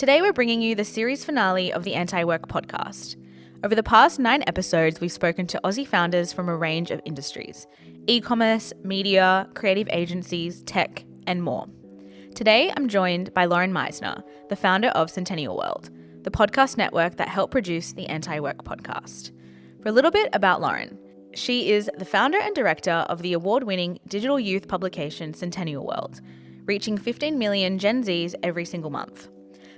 Today we're bringing you the series finale of the Anti-Work podcast. Over the past 9 episodes, we've spoken to Aussie founders from a range of industries: e-commerce, media, creative agencies, tech, and more. Today, I'm joined by Lauren Meisner, the founder of Centennial World, the podcast network that helped produce the Anti-Work podcast. For a little bit about Lauren, she is the founder and director of the award-winning digital youth publication Centennial World, reaching 15 million Gen Zs every single month.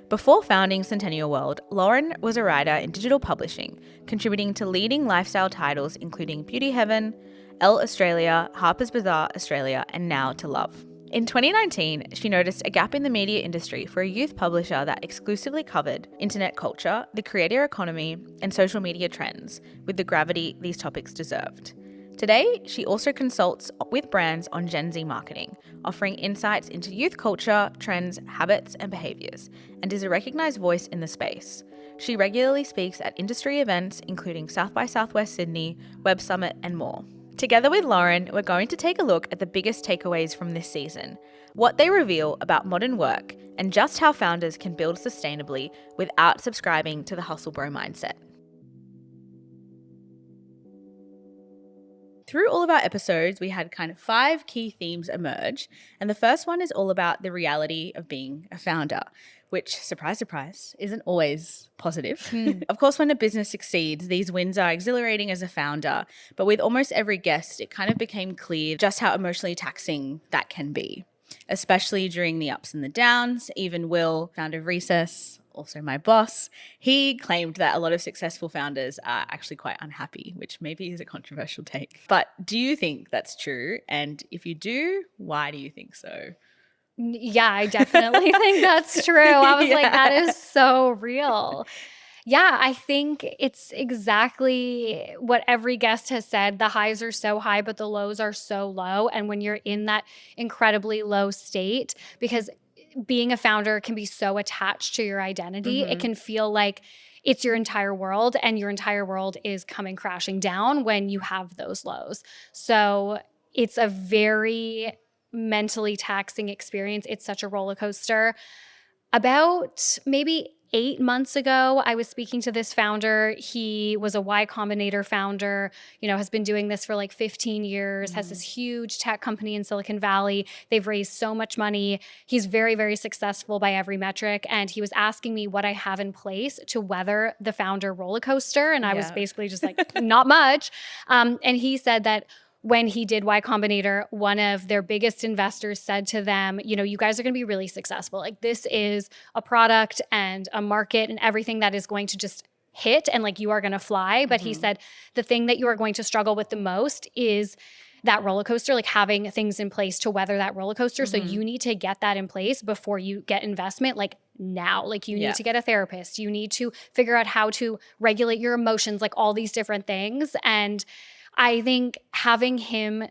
Before founding Centennial World, Lauren was a writer in digital publishing, contributing to leading lifestyle titles including Beauty Heaven, Elle Australia, Harper's Bazaar Australia, and now to Love. In 2019, she noticed a gap in the media industry for a youth publisher that exclusively covered internet culture, the creator economy, and social media trends with the gravity these topics deserved. Today, she also consults with brands on Gen Z marketing, offering insights into youth culture, trends, habits, and behaviours, and is a recognised voice in the space. She regularly speaks at industry events including South by Southwest Sydney, Web Summit, and more. Together with Lauren, we're going to take a look at the biggest takeaways from this season, what they reveal about modern work, and just how founders can build sustainably without subscribing to the hustle bro mindset. Through all of our episodes, we had kind of 5 key themes emerge. And the first one is all about the reality of being a founder, which, surprise, surprise, isn't always positive. Of course, when a business succeeds, these wins are exhilarating as a founder. But with almost every guest, it kind of became clear just how emotionally taxing that can be, especially during the ups and the downs. Even Will, founder of Recess, also my boss, he claimed that a lot of successful founders are actually quite unhappy, which maybe is a controversial take. But do you think that's true? And if you do, why do you think so? Yeah, I definitely think that's true. I was like, that is so real. Yeah, I think it's exactly what every guest has said. The highs are so high, but the lows are so low. And when you're in that incredibly low state, because being a founder can be so attached to your identity, it can feel like it's your entire world, and your entire world is coming crashing down when you have those lows. So it's a very mentally taxing experience. It's such a roller coaster. About maybe 8 months ago, I was speaking to this founder. He was a Y Combinator founder, has been doing this for like 15 years, has this huge tech company in Silicon Valley. They've raised so much money. He's very, very successful by every metric. And he was asking me what I have in place to weather the founder roller coaster. And I was basically just like, not much. And he said that when he did Y Combinator, one of their biggest investors said to them, you guys are going to be really successful. Like, this is a product and a market and everything that is going to just hit, and like, you are going to fly. But he said the thing that you are going to struggle with the most is that roller coaster, like having things in place to weather that roller coaster. So you need to get that in place before you get investment, like now. Like, you need to get a therapist. You need to figure out how to regulate your emotions, like all these different things. And I think having him,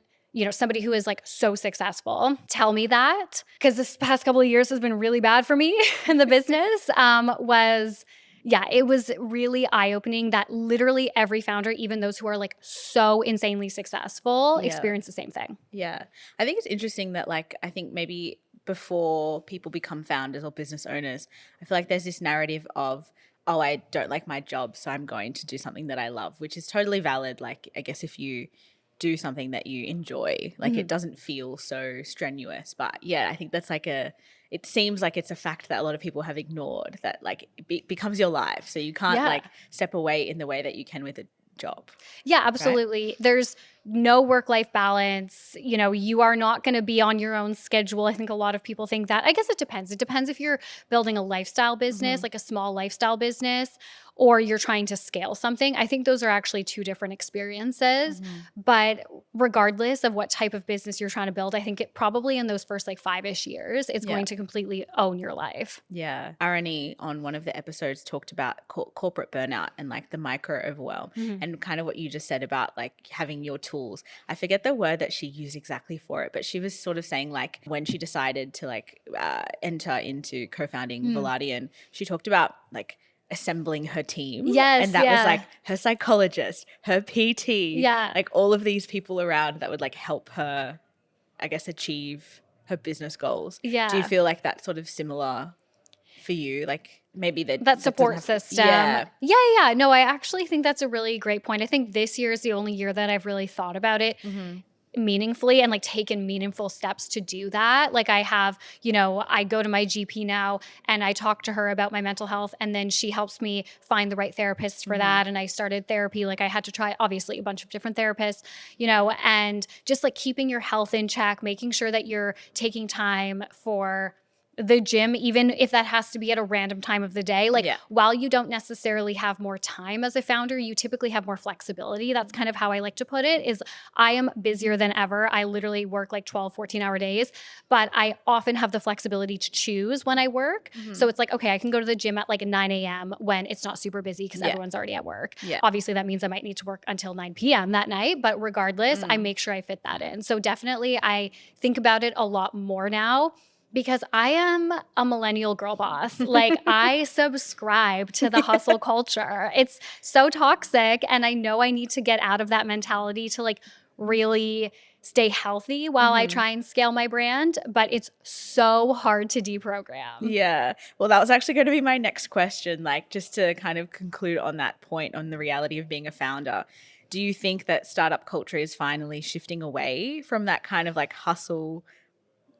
somebody who is like so successful, tell me that, because this past couple of years has been really bad for me in the business, it was really eye-opening that literally every founder, even those who are like so insanely successful, experience the same thing. Yeah. I think it's interesting that I think maybe before people become founders or business owners, I feel like there's this narrative of, oh, I don't like my job, so I'm going to do something that I love, which is totally valid. Like, I guess if you do something that you enjoy, it doesn't feel so strenuous. But yeah, I think that's it seems like it's a fact that a lot of people have ignored, that it becomes your life. So you can't step away in the way that you can with a job. Yeah, absolutely. Right? There's no work-life balance. You are not going to be on your own schedule. I think a lot of people think that. I guess it depends. It depends if you're building a lifestyle business, like a small lifestyle business, or you're trying to scale something. I think those are actually 2 different experiences. But regardless of what type of business you're trying to build, I think it probably in those first 5-ish years, it's going to completely own your life. Yeah. Arani on one of the episodes talked about corporate burnout and the micro overwhelm, and kind of what you just said about having your tools. I forget the word that she used exactly for it, but she was sort of saying when she decided to enter into co-founding Veladian, she talked about assembling her team. Yes. And that was her psychologist, her PT, all of these people around that would help her, I guess, achieve her business goals. Yeah. Do you feel like that's sort of similar for you? Like maybe that doesn't support have to, system. yeah. Yeah. No, I actually think that's a really great point. I think this year is the only year that I've really thought about it meaningfully and like taken meaningful steps to do that. Like I have, I go to my GP now and I talk to her about my mental health, and then she helps me find the right therapist for that. And I started therapy. Like I had to try obviously a bunch of different therapists, and just like keeping your health in check, making sure that you're taking time for the gym, even if that has to be at a random time of the day. Like while you don't necessarily have more time as a founder, you typically have more flexibility. That's kind of how I like to put it, is I am busier than ever. I literally work like 12, 14-hour days, but I often have the flexibility to choose when I work. So it's like, okay, I can go to the gym at like 9 a.m. when it's not super busy because everyone's already at work. Obviously that means I might need to work until 9 p.m. that night, but regardless, I make sure I fit that in. So definitely I think about it a lot more now, because I am a millennial girl boss. Like I subscribe to the hustle culture. It's so toxic. And I know I need to get out of that mentality to like really stay healthy while I try and scale my brand. But it's so hard to deprogram. Yeah. Well, that was actually going to be my next question. Like just to kind of conclude on that point on the reality of being a founder. Do you think that startup culture is finally shifting away from that kind of like hustle,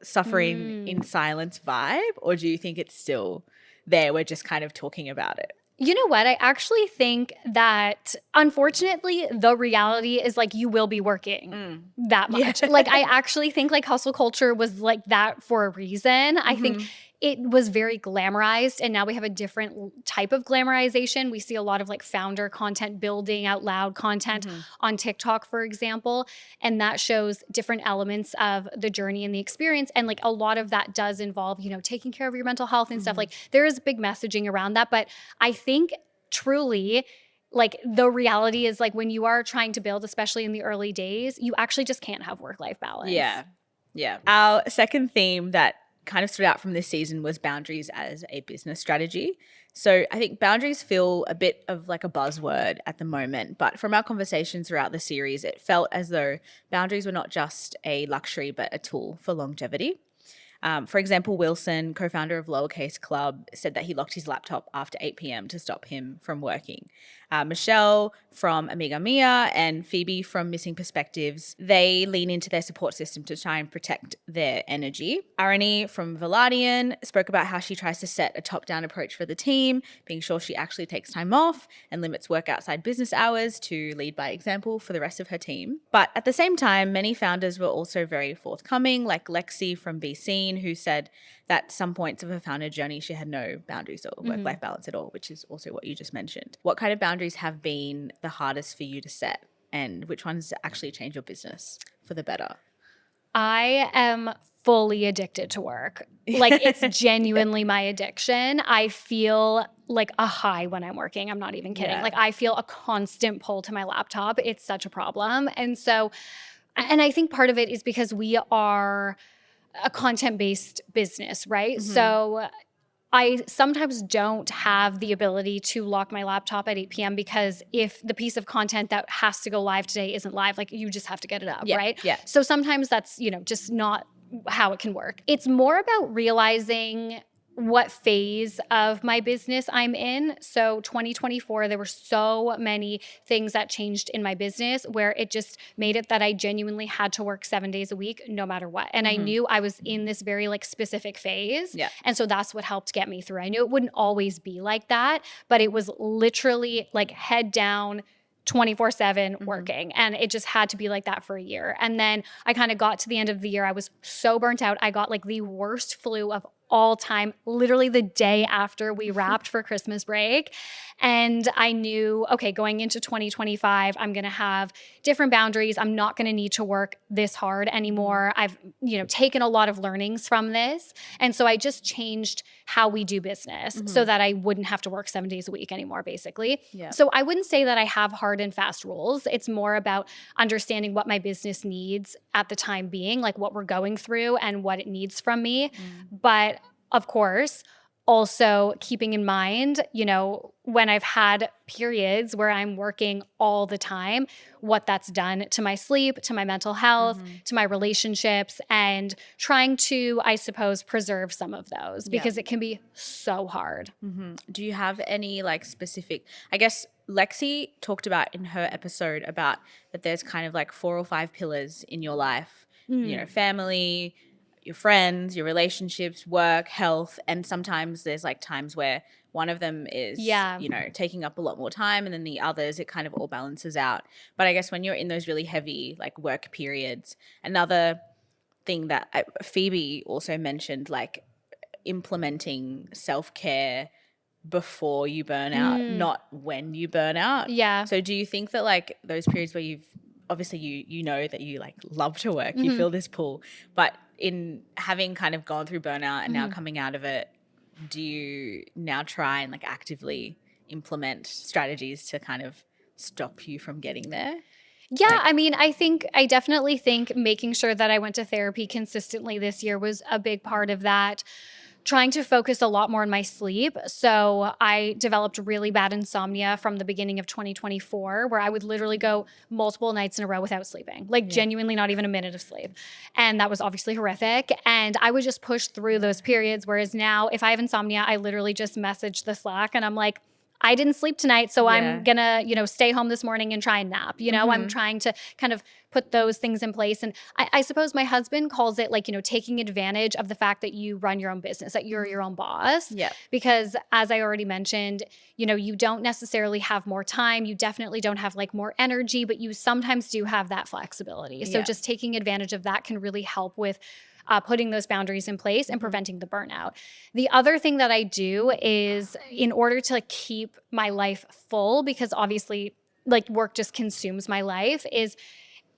suffering in silence vibe, or do you think it's still there? We're just kind of talking about it. You know what? I actually think that unfortunately the reality is like you will be working that much. Like I actually think like hustle culture was like that for a reason. I think it was very glamorized, and now we have a different type of glamorization. We see a lot of like founder content, building out loud content on TikTok, for example, and that shows different elements of the journey and the experience. And like a lot of that does involve, taking care of your mental health and stuff. Like there is big messaging around that, but I think truly like the reality is like when you are trying to build, especially in the early days, you actually just can't have work-life balance. Yeah. Our second theme that kind of stood out from this season was boundaries as a business strategy. So I think boundaries feel a bit of like a buzzword at the moment, but from our conversations throughout the series, it felt as though boundaries were not just a luxury, but a tool for longevity. For example, Wilson, co-founder of Lowercase Club, said that he locked his laptop after 8 p.m. to stop him from working. Michelle from Amiga Mia and Phoebe from Missing Perspectives, they lean into their support system to try and protect their energy. Arani from Veladian spoke about how she tries to set a top-down approach for the team, being sure she actually takes time off and limits work outside business hours to lead by example for the rest of her team. But at the same time, many founders were also very forthcoming, like Lexi from Be Seen, who said that some points of her founder journey, she had no boundaries or work-life balance at all, which is also what you just mentioned. What kind of boundaries have been the hardest for you to set, and which ones actually change your business for the better? I am fully addicted to work. Like it's genuinely my addiction. I feel like a high when I'm working. I'm not even kidding. Like I feel a constant pull to my laptop. It's such a problem. And I think part of it is because we are a content-based business, right? So I sometimes don't have the ability to lock my laptop at 8 p.m. because if the piece of content that has to go live today isn't live, like you just have to get it up, right? Yeah. So sometimes that's, just not how it can work. It's more about realizing what phase of my business I'm in. So 2024, there were so many things that changed in my business where it just made it that I genuinely had to work 7 days a week, no matter what. And I knew I was in this very like specific phase. Yeah. And so that's what helped get me through. I knew it wouldn't always be like that, but it was literally like head down, 24/7 working. And it just had to be like that for a year. And then I kind of got to the end of the year. I was so burnt out. I got like the worst flu of all time, literally the day after we wrapped for Christmas break. And I knew, okay, going into 2025, I'm going to have different boundaries. I'm not going to need to work this hard anymore. I've, taken a lot of learnings from this. And so I just changed how we do business so that I wouldn't have to work 7 days a week anymore, basically. Yeah. So I wouldn't say that I have hard and fast rules. It's more about understanding what my business needs at the time being, like what we're going through and what it needs from me. But of course, also keeping in mind, when I've had periods where I'm working all the time, what that's done to my sleep, to my mental health, to my relationships, and trying to, I suppose, preserve some of those because it can be so hard. Do you have any like specific, I guess Lexi talked about in her episode about that there's kind of like 4 or 5 pillars in your life, family, your friends, your relationships, work, health, and sometimes there's like times where one of them is, taking up a lot more time, and then the others, it kind of all balances out. But I guess when you're in those really heavy like work periods, another thing that Phoebe also mentioned, like implementing self-care before you burn out, not when you burn out. Yeah. So do you think that like those periods where you've obviously you know that you like love to work, you feel this pull, but in having kind of gone through burnout and now coming out of it, do you now try and like actively implement strategies to kind of stop you from getting there? Yeah, I mean, I definitely think making sure that I went to therapy consistently this year was a big part of that. Trying to focus a lot more on my sleep. So I developed really bad insomnia from the beginning of 2024, where I would literally go multiple nights in a row without sleeping, like genuinely not even a minute of sleep. And that was obviously horrific. And I would just push through those periods. Whereas now, if I have insomnia, I literally just message the Slack and I'm like, I didn't sleep tonight, so I'm gonna, stay home this morning and try and nap. I'm trying to kind of put those things in place. And I suppose my husband calls it like, taking advantage of the fact that you run your own business, that you're your own boss. Yeah. Because as I already mentioned, you don't necessarily have more time. You definitely don't have like more energy, but you sometimes do have that flexibility. So just taking advantage of that can really help with putting those boundaries in place and preventing the burnout. The other thing that I do is, in order to keep my life full, because obviously like work just consumes my life, is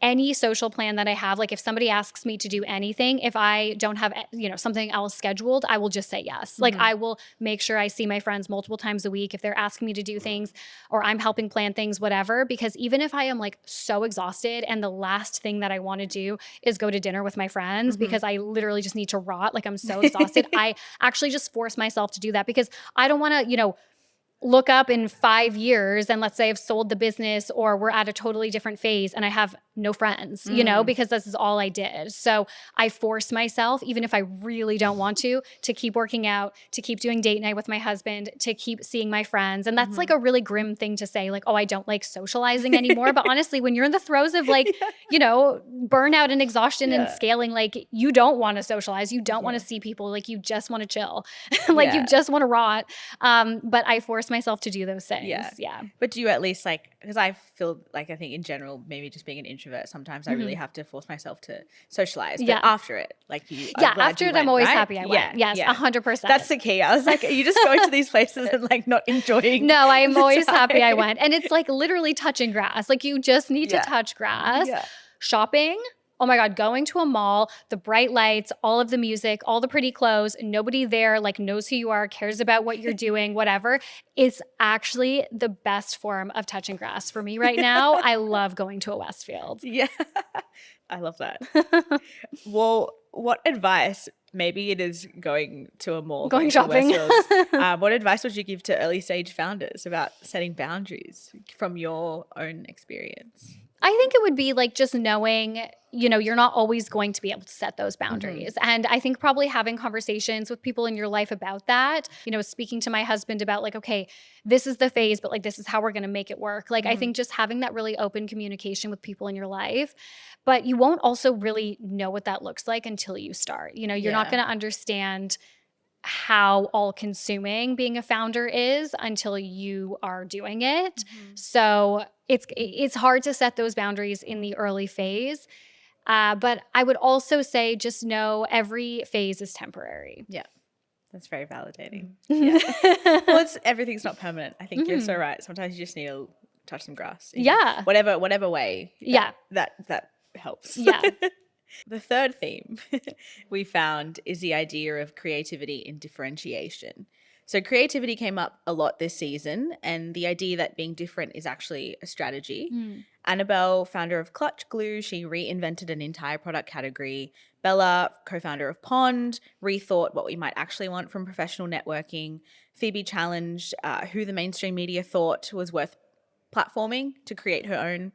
any social plan that I have, like if somebody asks me to do anything, if I don't have, something else scheduled, I will just say yes. Like I will make sure I see my friends multiple times a week if they're asking me to do things or I'm helping plan things, whatever, because even if I am like so exhausted and the last thing that I want to do is go to dinner with my friends because I literally just need to rot, like I'm so exhausted, I actually just force myself to do that because I don't want to, look up in 5 years and let's say I've sold the business or we're at a totally different phase and I have no friends, because this is all I did. So I force myself, even if I really don't want to keep working out, to keep doing date night with my husband, to keep seeing my friends. And that's like a really grim thing to say, like, oh, I don't like socializing anymore. But honestly, when you're in the throes of like, burnout and exhaustion and scaling, like you don't want to socialize. You don't want to see people. Like you just want to chill. Like you just want to rot. But I force myself to do those things. Yeah. But do you at least like, because I feel like I think in general, maybe just being an introvert, sometimes I really have to force myself to socialize. But after it, like you, after it, I'm always happy I went. Yes, 100%. That's the key. I was like, you just go to these places and like not enjoying. No, I'm always happy I went. And it's like literally touching grass. Like you just need to touch grass. Yeah. Shopping. Oh my God, going to a mall, the bright lights, all of the music, all the pretty clothes, nobody there like knows who you are, cares about what you're doing, whatever. It's actually the best form of touching grass for me right now. I love going to a Westfield. Yeah, I love that. Well, what advice, maybe it is going to a mall, going shopping. What advice would you give to early stage founders about setting boundaries from your own experience? I think it would be like just knowing, you're not always going to be able to set those boundaries. And I think probably having conversations with people in your life about that, speaking to my husband about like, okay, this is the phase, but like, this is how we're going to make it work. Like, I think just having that really open communication with people in your life, but you won't also really know what that looks like until you start. You're not going to understand how all-consuming being a founder is until you are doing it. So it's hard to set those boundaries in the early phase. But I would also say just know every phase is temporary. Yeah. That's very validating. Yeah. Well, everything's not permanent. I think you're so right. Sometimes you just need to touch some grass. Yeah. Whatever way. That helps. Yeah. The third theme we found is the idea of creativity in differentiation. So creativity came up a lot this season, and the idea that being different is actually a strategy. Annabelle, founder of Clutch Glue, she reinvented an entire product category. Bella, co-founder of Pond, rethought what we might actually want from professional networking. Phoebe challenged who the mainstream media thought was worth platforming to create her own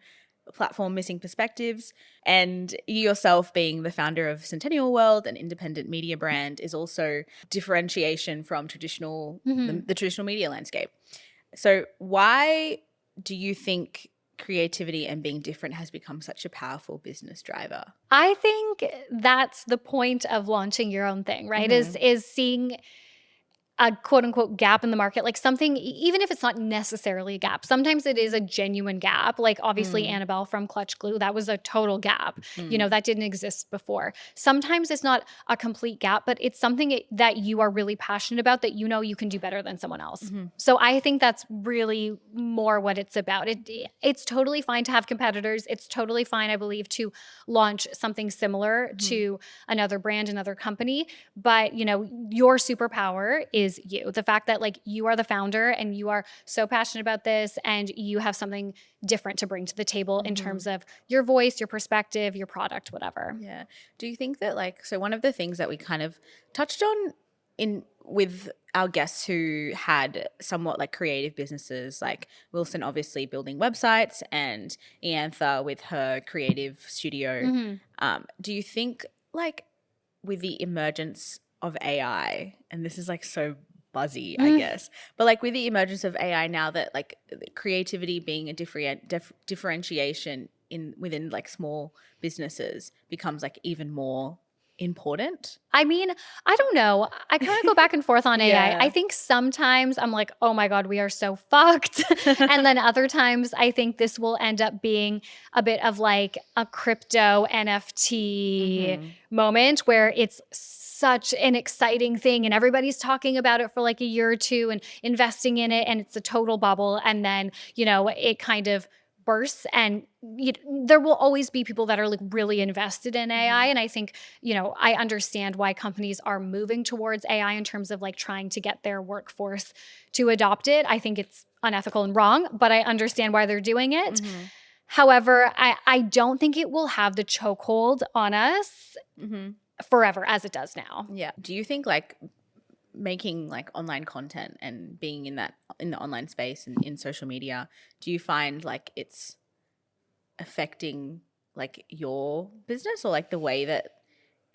platform, Missing Perspectives. And you yourself, being the founder of Centennial World, an independent media brand, is also differentiation from traditional the traditional media landscape. So why do you think creativity and being different has become such a powerful business driver? I think that's the point of launching your own thing, right? Is seeing a quote unquote gap in the market, like something, even if it's not necessarily a gap, sometimes it is a genuine gap. Like obviously Annabelle from Clutch Glue, that was a total gap. That didn't exist before. Sometimes it's not a complete gap, but it's something that you are really passionate about that you can do better than someone else. So I think that's really more what it's about. It's totally fine to have competitors. It's totally fine, I believe, to launch something similar to another brand, another company. But your superpower is you. The fact that like you are the founder and you are so passionate about this and you have something different to bring to the table in terms of your voice, your perspective, your product, whatever. Yeah. Do you think that so one of the things that we kind of touched on with our guests who had somewhat like creative businesses, like Wilson obviously building websites and Iantha with her creative studio. Do you think like with the emergence of AI, and this is like so buzzy, I guess, but like with the emergence of AI now, that like creativity being a differentiation within like small businesses becomes like even more important? I mean, I don't know. I kind of go back and forth on AI. Yeah. I think sometimes I'm like, oh my God, we are so fucked. And then other times I think this will end up being a bit of like a crypto NFT moment where it's such an exciting thing and everybody's talking about it for like a year or two and investing in it, and it's a total bubble. And then, it kind of bursts, and there will always be people that are like really invested in AI. And I think, I understand why companies are moving towards AI in terms of like trying to get their workforce to adopt it. I think it's unethical and wrong, but I understand why they're doing it. However, I don't think it will have the chokehold on us forever as it does now. Yeah. Do you think like making like online content and being in the online space and in social media, do you find like it's affecting like your business or like the way that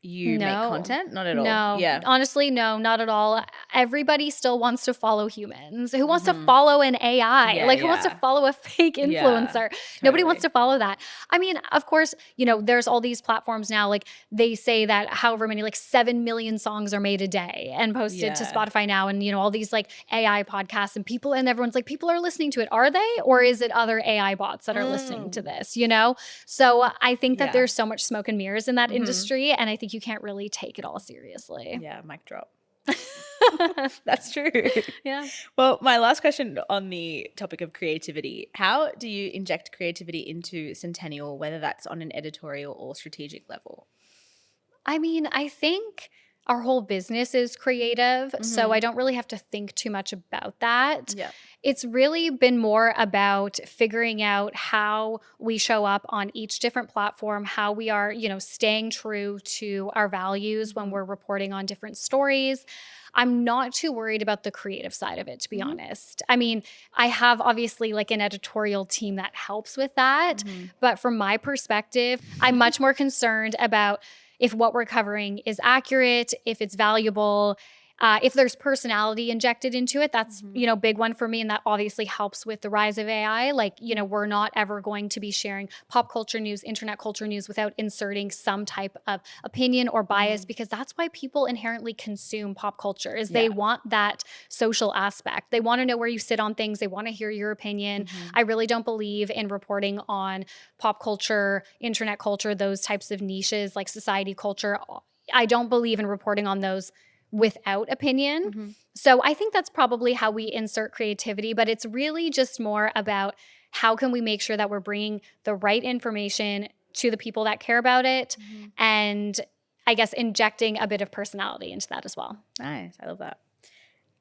you make content? Not at all. No. Yeah. Honestly, no, not at all. Everybody still wants to follow humans. Who wants to follow an AI? Yeah, Who wants to follow a fake influencer? Nobody wants to follow that. I mean, of course, there's all these platforms now. Like they say that however many, like 7 million songs are made a day and posted to Spotify now. And, all these like AI podcasts and everyone's like, people are listening to it. Are they? Or is it other AI bots that are listening to this, So I think that there's so much smoke and mirrors in that industry. And I think you can't really take it all seriously. Yeah, mic drop. That's true. Yeah. Well, my last question on the topic of creativity, how do you inject creativity into Centennial, whether that's on an editorial or strategic level? I mean, I think our whole business is creative, so I don't really have to think too much about that. Yeah. It's really been more about figuring out how we show up on each different platform, how we are, staying true to our values when we're reporting on different stories. I'm not too worried about the creative side of it, to be honest. I mean, I have obviously like an editorial team that helps with that. But from my perspective, I'm much more concerned about if what we're covering is accurate, if it's valuable, if there's personality injected into it. That's, big one for me. And that obviously helps with the rise of AI. Like, we're not ever going to be sharing pop culture news, internet culture news without inserting some type of opinion or bias, because that's why people inherently consume pop culture is they want that social aspect. They want to know where you sit on things. They want to hear your opinion. I really don't believe in reporting on pop culture, internet culture, those types of niches like society culture. I don't believe in reporting on those without opinion. So I think that's probably how we insert creativity, but it's really just more about how can we make sure that we're bringing the right information to the people that care about it, and I guess injecting a bit of personality into that as well. Nice. I love that.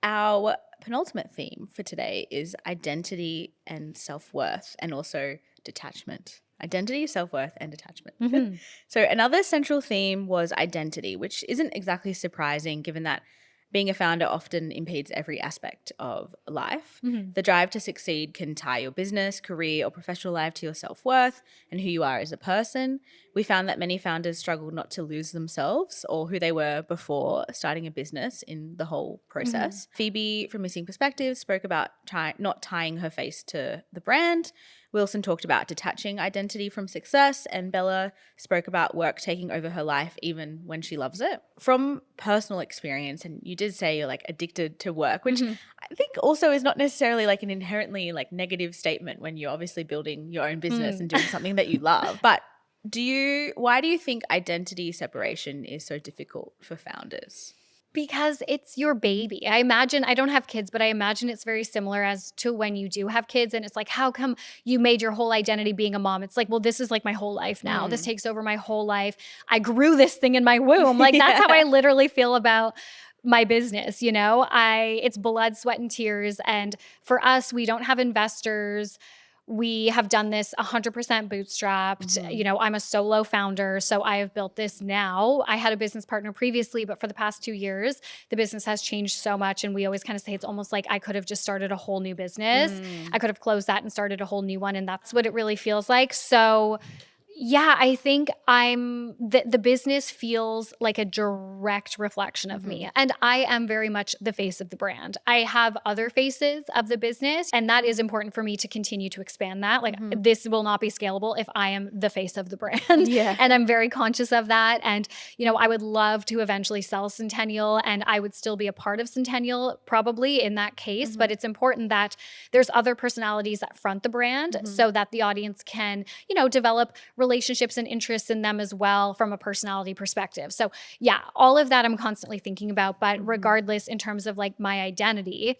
Our penultimate theme for today is identity and self-worth, and also detachment. Identity, self-worth, and detachment. Mhm. So another central theme was identity, which isn't exactly surprising given that being a founder often impedes every aspect of life. Mhm. The drive to succeed can tie your business, career, or professional life to your self-worth and who you are as a person. We found that many founders struggle not to lose themselves or who they were before starting a business in the whole Mhm. process. Phoebe from Missing Perspectives spoke about not tying her face to the brand. Wilson talked about detaching identity from success, and Bella spoke about work taking over her life even when she loves it. From personal experience, and you did say you're like addicted to work, which Mhm. I think also is not necessarily like an inherently like negative statement when you're obviously building your own business and doing something that you love. But why do you think identity separation is so difficult for founders? Because it's your baby. I imagine I don't have kids, but I imagine it's very similar as to when you do have kids and it's like, how come you made your whole identity being a mom? It's like, well, this is like my whole life now. This takes over my whole life. I grew this thing in my womb. Like that's how I literally feel about my business, you know? It's blood, sweat and tears, and for us, we don't have investors. We have done this 100% bootstrapped. You know, I'm a solo founder, so I have built this now. I had a business partner previously, but for the past 2 years, the business has changed so much. And we always kind of say it's almost like I could have just started a whole new business. I could have closed that and started a whole new one. And that's what it really feels like. So yeah, I think the business feels like a direct reflection of me. And I am very much the face of the brand. I have other faces of the business, and that is important for me to continue to expand that. Like this will not be scalable if I am the face of the brand. And I'm very conscious of that. And, you know, I would love to eventually sell Centennial, and I would still be a part of Centennial probably in that case. But it's important that there's other personalities that front the brand so that the audience can, you know, develop relationships and interests in them as well from a personality perspective. So yeah, all of that I'm constantly thinking about. But regardless, in terms of like my identity,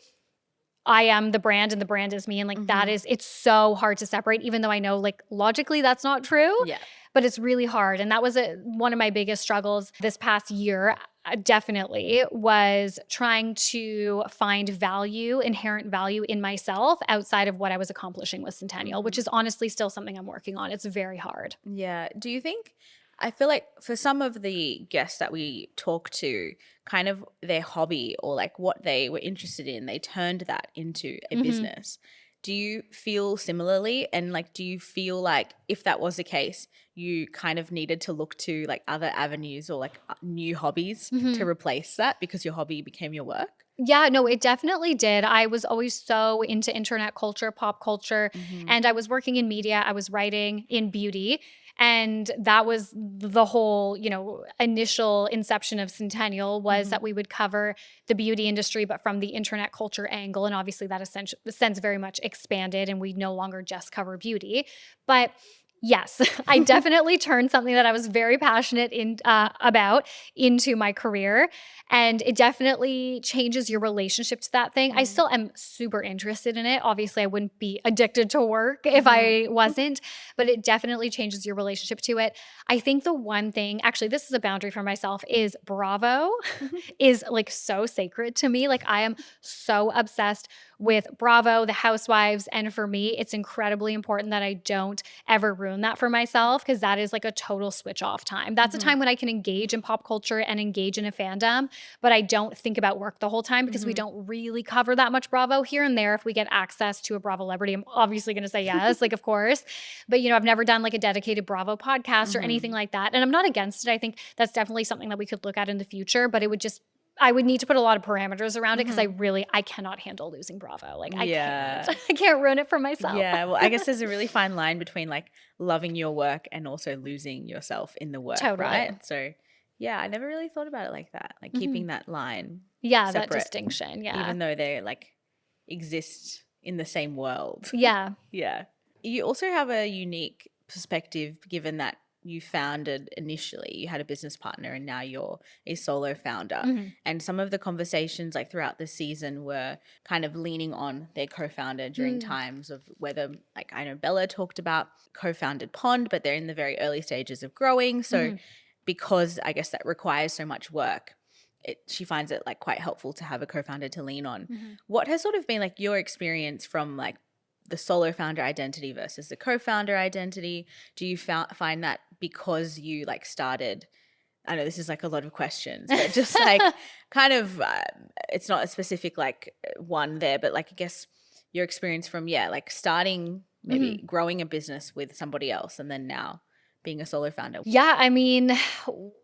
I am the brand and the brand is me. And like that is, it's so hard to separate, even though I know like logically that's not true. Yeah. But it's really hard. And that was one of my biggest struggles this past year, definitely, was trying to find value, inherent value in myself outside of what I was accomplishing with Centennial, which is honestly still something I'm working on. It's very hard. Yeah. Do you think, I feel like for some of the guests that we talk to, kind of their hobby or like what they were interested in, they turned that into a business. Do you feel similarly? And like, do you feel like if that was the case, you kind of needed to look to like other avenues or like new hobbies to replace that because your hobby became your work? Yeah, no, it definitely did. I was always so into internet culture, pop culture, and I was working in media. I was writing in beauty. And that was the whole, you know, initial inception of Centennial was that we would cover the beauty industry, but from the internet culture angle. And obviously that sense very much expanded and we no longer just cover beauty. But yes, I definitely turned something that I was very passionate about into my career. And it definitely changes your relationship to that thing. I still am super interested in it. Obviously, I wouldn't be addicted to work if I wasn't, but it definitely changes your relationship to it. I think the one thing, actually, this is a boundary for myself, is Bravo is like so sacred to me. Like, I am so obsessed with Bravo, the Housewives. And for me, it's incredibly important that I don't ever ruin that for myself because that is like a total switch off time. That's a time when I can engage in pop culture and engage in a fandom, but I don't think about work the whole time because we don't really cover that much Bravo here and there. If we get access to a Bravo celebrity, I'm obviously going to say yes, like, of course. But, you know, I've never done like a dedicated Bravo podcast or anything like that. And I'm not against it. I think that's definitely something that we could look at in the future, but it would just, I would need to put a lot of parameters around it because I cannot handle losing Bravo. Like I can't. I can't ruin it for myself. Yeah. Well, I guess there's a really fine line between like loving your work and also losing yourself in the work, Totally. right? So yeah, I never really thought about it like that. Like keeping that line Yeah, that separate, distinction. Yeah. even though they like exist in the same world. Yeah. Yeah. You also have a unique perspective given that you founded initially, you had a business partner and now you're a solo founder. And some of the conversations like throughout the season were kind of leaning on their co-founder during times of whether, like, I know Bella talked about co-founded Pond, but they're in the very early stages of growing. So because I guess that requires so much work, she finds it like quite helpful to have a co-founder to lean on. Mm-hmm. What has sort of been like your experience from like the solo founder identity versus the co-founder identity? Do you find that because you like started, I know this is like a lot of questions, but just like kind of, it's not a specific like one there, but like I guess your experience from, like starting, maybe growing a business with somebody else and then now being a solo founder. Yeah, I mean,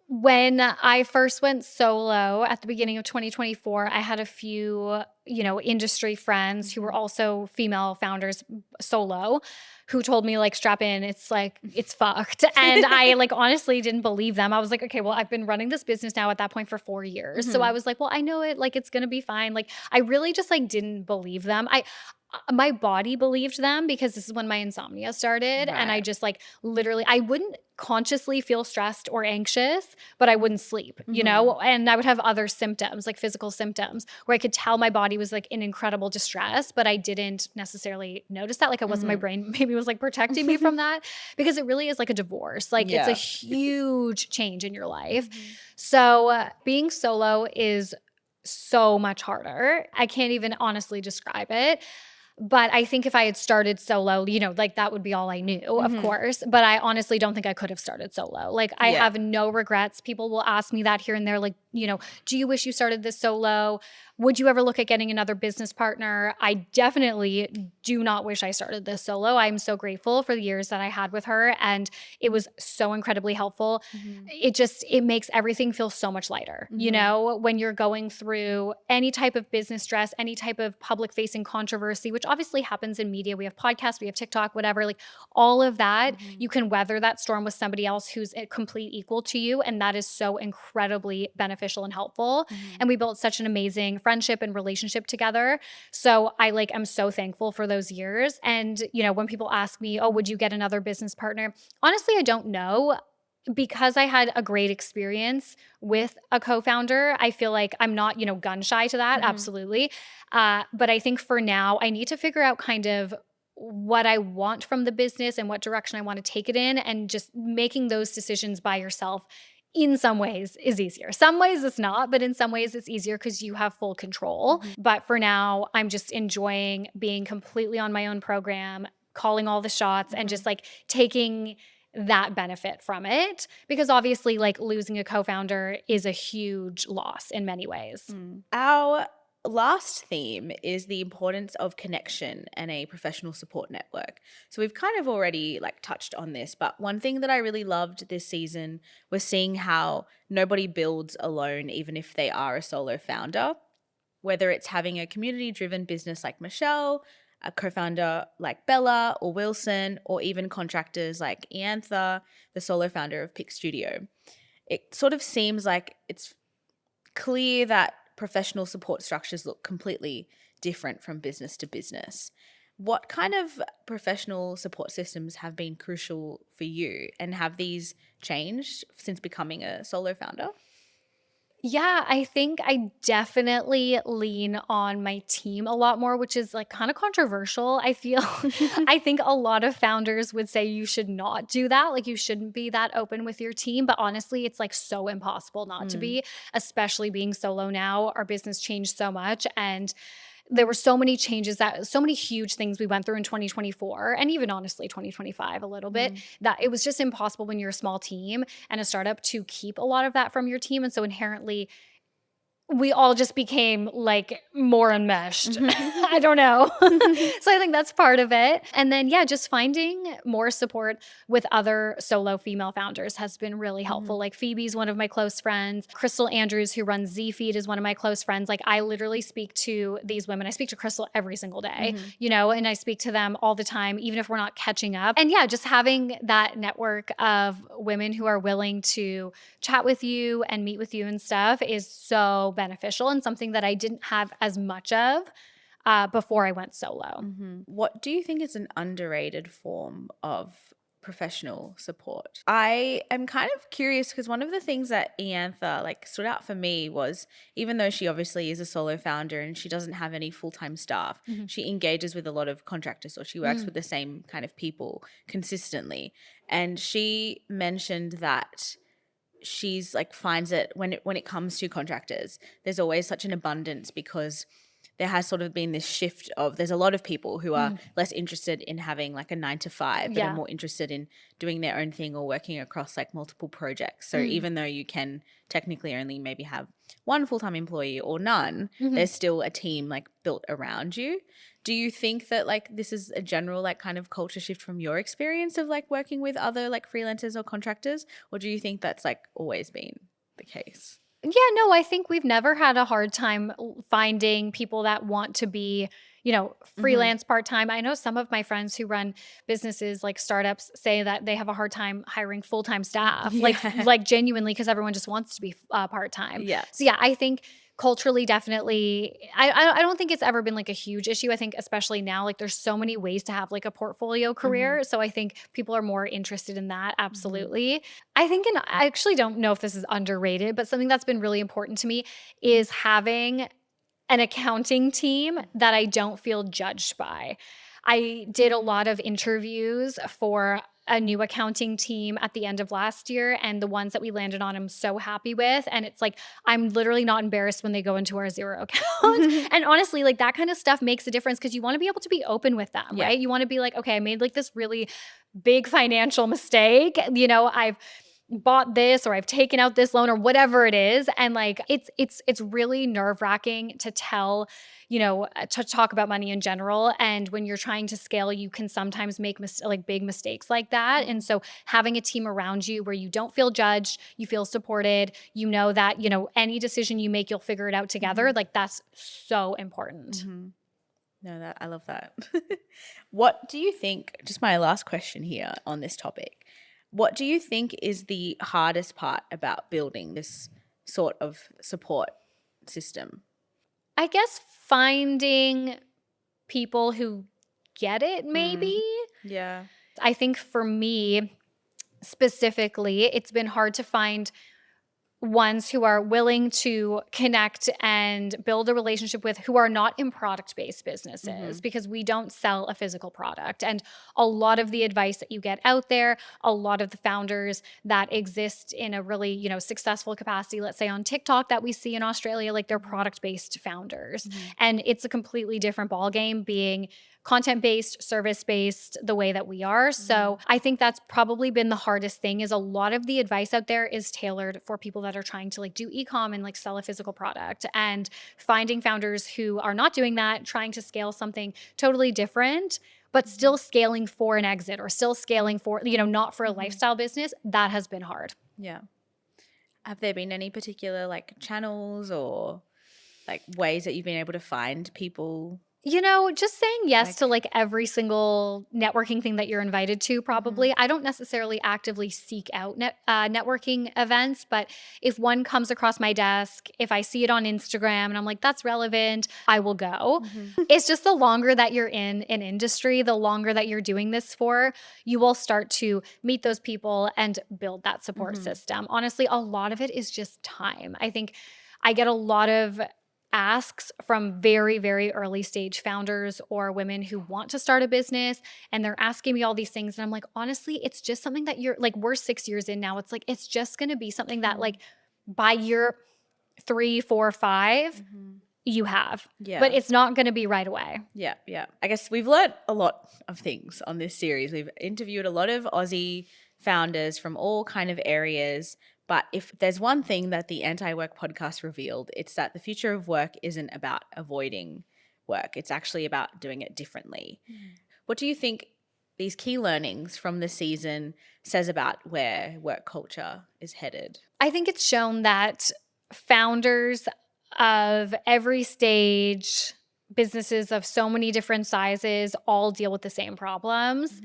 when I first went solo at the beginning of 2024, I had a few, industry friends who were also female founders solo who told me like strap in, it's like it's fucked. And I like honestly didn't believe them. I was like, okay, well, I've been running this business now at that point for 4 years. So I was like, well, I know it, like it's going to be fine. Like I really just like didn't believe them. My body believed them because this is when my insomnia started. And I just like literally, I wouldn't consciously feel stressed or anxious, but I wouldn't sleep, and I would have other symptoms, like physical symptoms, where I could tell my body was like in incredible distress, but I didn't necessarily notice that. Like it wasn't my brain maybe was like protecting me from that, because it really is like a divorce. Like it's a huge change in your life. So being solo is so much harder. I can't even honestly describe it. But I think if I had started solo, like that would be all I knew, of course. But I honestly don't think I could have started solo. Like I have no regrets. People will ask me that here and there, like, do you wish you started this solo? Would you ever look at getting another business partner? I definitely do not wish I started this solo. I'm so grateful for the years that I had with her, and it was so incredibly helpful. It makes everything feel so much lighter, when you're going through any type of business stress, any type of public facing controversy, which obviously happens in media. We have podcasts, we have TikTok, whatever, like all of that, you can weather that storm with somebody else who's a complete equal to you. And that is so incredibly beneficial and helpful. And we built such an amazing friendship and relationship together. So I like am so thankful for those years. And, when people ask me, oh, would you get another business partner? Honestly, I don't know. Because I had a great experience with a co-founder, I feel like I'm not, gun shy to that. Absolutely. But I think for now, I need to figure out kind of what I want from the business and what direction I want to take it in. And just making those decisions by yourself in some ways is easier. Some ways it's not, but in some ways it's easier because you have full control. But for now, I'm just enjoying being completely on my own program, calling all the shots, and just like taking that benefit from it, because obviously like losing a co-founder is a huge loss in many ways. Our last theme is the importance of connection and a professional support network. So we've kind of already like touched on this, but one thing that I really loved this season was seeing how nobody builds alone, even if they are a solo founder. Whether it's having a community-driven business like Michelle, a co-founder like Bella or Wilson, or even contractors like Iantha, the solo founder of Pick Studio. It sort of seems like it's clear that professional support structures look completely different from business to business. What kind of professional support systems have been crucial for you, and have these changed since becoming a solo founder? Yeah, I think I definitely lean on my team a lot more, which is like kind of controversial. I feel I think a lot of founders would say you should not do that. Like you shouldn't be that open with your team. But honestly, it's like so impossible not to be, especially being solo now. Our business changed so much. And there were so many changes, so many huge things we went through in 2024, and even honestly 2025 a little bit, that it was just impossible when you're a small team and a startup to keep a lot of that from your team. And so inherently we all just became like more enmeshed. I don't know. So I think that's part of it. And then, just finding more support with other solo female founders has been really helpful. Like Phoebe's one of my close friends. Crystal Andrews, who runs Z-Feed, is one of my close friends. Like I literally speak to these women. I speak to Crystal every single day, and I speak to them all the time, even if we're not catching up. And just having that network of women who are willing to chat with you and meet with you and stuff is so beneficial, and something that I didn't have as much of before I went solo. What do you think is an underrated form of professional support? I am kind of curious because one of the things that Iantha like stood out for me was, even though she obviously is a solo founder and she doesn't have any full-time staff, she engages with a lot of contractors, or she works with the same kind of people consistently. And she mentioned that she's like finds it when it comes to contractors, there's always such an abundance because there has sort of been this shift of there's a lot of people who are less interested in having like a 9 to 5, but are Yeah. more interested in doing their own thing or working across like multiple projects. So Mm. even though you can technically only maybe have one full-time employee or none, there's still a team like built around you. Do you think that like this is a general like kind of culture shift from your experience of like working with other like freelancers or contractors, or do you think that's like always been the case? Yeah, no, I think we've never had a hard time finding people that want to be, freelance part-time. I know some of my friends who run businesses like startups say that they have a hard time hiring full-time staff, like Yeah. like genuinely because everyone just wants to be part-time. Yeah. So yeah, I think culturally definitely I don't think it's ever been like a huge issue. I think especially now like there's so many ways to have like a portfolio career. So I think people are more interested in that absolutely. I think, and I actually don't know if this is underrated, but something that's been really important to me is having an accounting team that I don't feel judged by. I did a lot of interviews for a new accounting team at the end of last year, and the ones that we landed on, I'm so happy with. And it's like, I'm literally not embarrassed when they go into our Zero account. And honestly, like that kind of stuff makes a difference because you want to be able to be open with them, Yeah. right? You want to be like, okay, I made like this really big financial mistake. I've bought this or I've taken out this loan or whatever it is, and like it's really nerve-wracking to tell, to talk about money in general, and when you're trying to scale you can sometimes make like big mistakes like that. And so having a team around you where you don't feel judged, you feel supported, you know that any decision you make you'll figure it out together, like that's so important. No, that I love that. What do you think, just my last question here on this topic, what do you think is the hardest part about building this sort of support system? I guess finding people who get it maybe. Yeah. I think for me specifically, it's been hard to find ones who are willing to connect and build a relationship with who are not in product-based businesses because we don't sell a physical product. And a lot of the advice that you get out there, a lot of the founders that exist in a really, successful capacity, let's say on TikTok that we see in Australia, like they're product-based founders. And it's a completely different ballgame being content-based, service-based, the way that we are. So I think that's probably been the hardest thing is a lot of the advice out there is tailored for people that are trying to like do e-com and like sell a physical product, and finding founders who are not doing that, trying to scale something totally different, but still scaling for an exit or still scaling for, not for a lifestyle business, that has been hard. Yeah. Have there been any particular like channels or like ways that you've been able to find people? Just saying yes to like every single networking thing that you're invited to, probably. I don't necessarily actively seek out networking events, but if one comes across my desk, if I see it on Instagram and I'm like, that's relevant, I will go. It's just the longer that you're in an industry, the longer that you're doing this for, you will start to meet those people and build that support system. Honestly, a lot of it is just time. I think I get a lot of asks from very, very early stage founders or women who want to start a business, and they're asking me all these things. And I'm like, honestly, it's just something that you're like, we're 6 years in now. It's like, it's just going to be something that like by year 3, 4, 5, you have, but it's not going to be right away. Yeah. Yeah. I guess we've learned a lot of things on this series. We've interviewed a lot of Aussie founders from all kind of areas. But if there's one thing that the Anti-Work podcast revealed, it's that the future of work isn't about avoiding work. It's actually about doing it differently. What do you think these key learnings from the season says about where work culture is headed? I think it's shown that founders of every stage, businesses of so many different sizes, all deal with the same problems.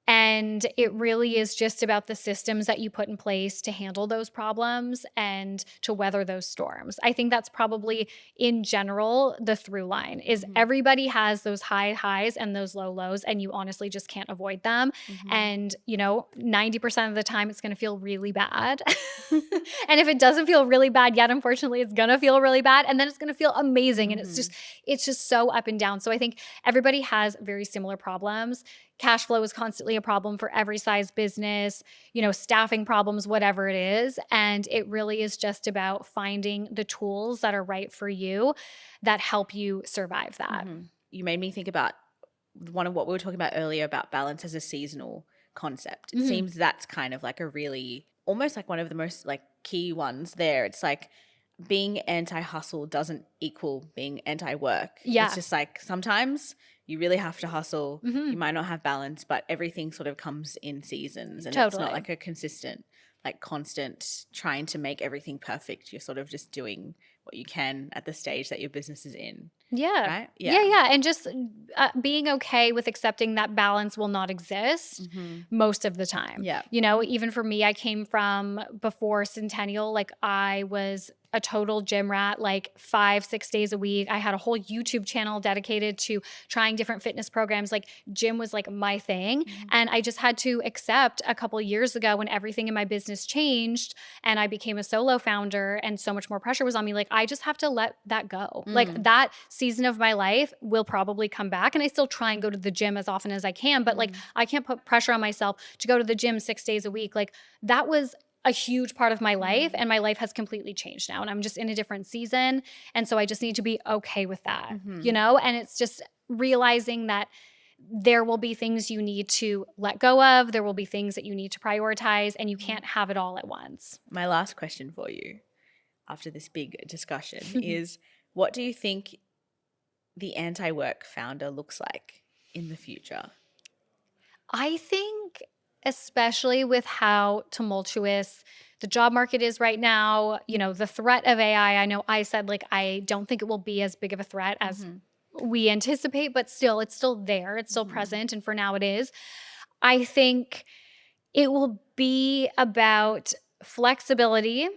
And it really is just about the systems that you put in place to handle those problems and to weather those storms. I think that's probably in general the through line is everybody has those high highs and those low lows, and you honestly just can't avoid them. And 90% of the time it's going to feel really bad. And if it doesn't feel really bad yet, unfortunately, it's going to feel really bad, and then it's going to feel amazing. And it's just so up and down. So I think everybody has very similar problems. cash flow is constantly a problem for every size business, staffing problems, whatever it is. And it really is just about finding the tools that are right for you that help you survive that. You made me think about one of what we were talking about earlier about balance as a seasonal concept. It seems that's kind of like a really, almost like one of the most like key ones there. It's like being anti-hustle doesn't equal being anti-work. Yeah. It's just like sometimes you really have to hustle. Mm-hmm. You might not have balance, but everything sort of comes in seasons, and it's Totally. not like a consistent, like constant trying to make everything perfect. You're sort of just doing what you can at the stage that your business is in. Yeah. Right? Yeah. And just being okay with accepting that balance will not exist most of the time. Yeah. Even for me, I came from before Centennial, like I was a total gym rat, like 5-6 days a week. I had a whole YouTube channel dedicated to trying different fitness programs. Like gym was like my thing. And I just had to accept a couple of years ago when everything in my business changed and I became a solo founder and so much more pressure was on me. Like I just have to let that go. Like that season of my life will probably come back. And I still try and go to the gym as often as I can, but like I can't put pressure on myself to go to the gym 6 days a week. Like that was a huge part of my life, and my life has completely changed now, and I'm just in a different season. And so I just need to be okay with that, and it's just realizing that there will be things you need to let go of. There will be things that you need to prioritize, and you can't have it all at once. My last question for you after this big discussion is, what do you think the anti-work founder looks like in the future? I think, especially with how tumultuous the job market is right now, the threat of AI, I know I said, like, I don't think it will be as big of a threat as we anticipate, but still, it's still there. It's still present. And for now it is. I think it will be about flexibility,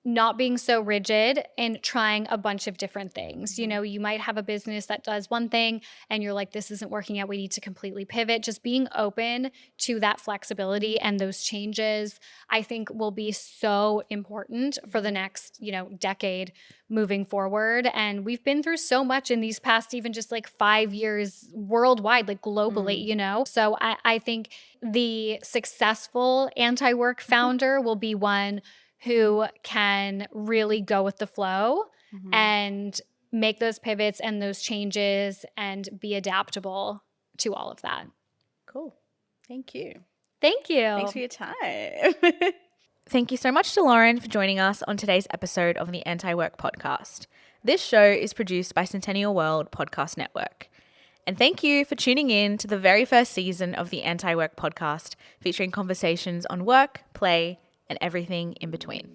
not being so rigid, and trying a bunch of different things. You might have a business that does one thing and you're like, this isn't working out. We need to completely pivot. Just being open to that flexibility and those changes, I think will be so important for the next, decade moving forward. And we've been through so much in these past, even just like 5 years worldwide, like globally, So I think the successful anti-work founder will be one who can really go with the flow and make those pivots and those changes and be adaptable to all of that. Cool. Thank you. Thank you. Thanks for your time. Thank you so much to Lauren for joining us on today's episode of the Anti-Work Podcast. This show is produced by Centennial World Podcast Network. And thank you for tuning in to the very first season of the Anti-Work Podcast, featuring conversations on work, play, and everything in between.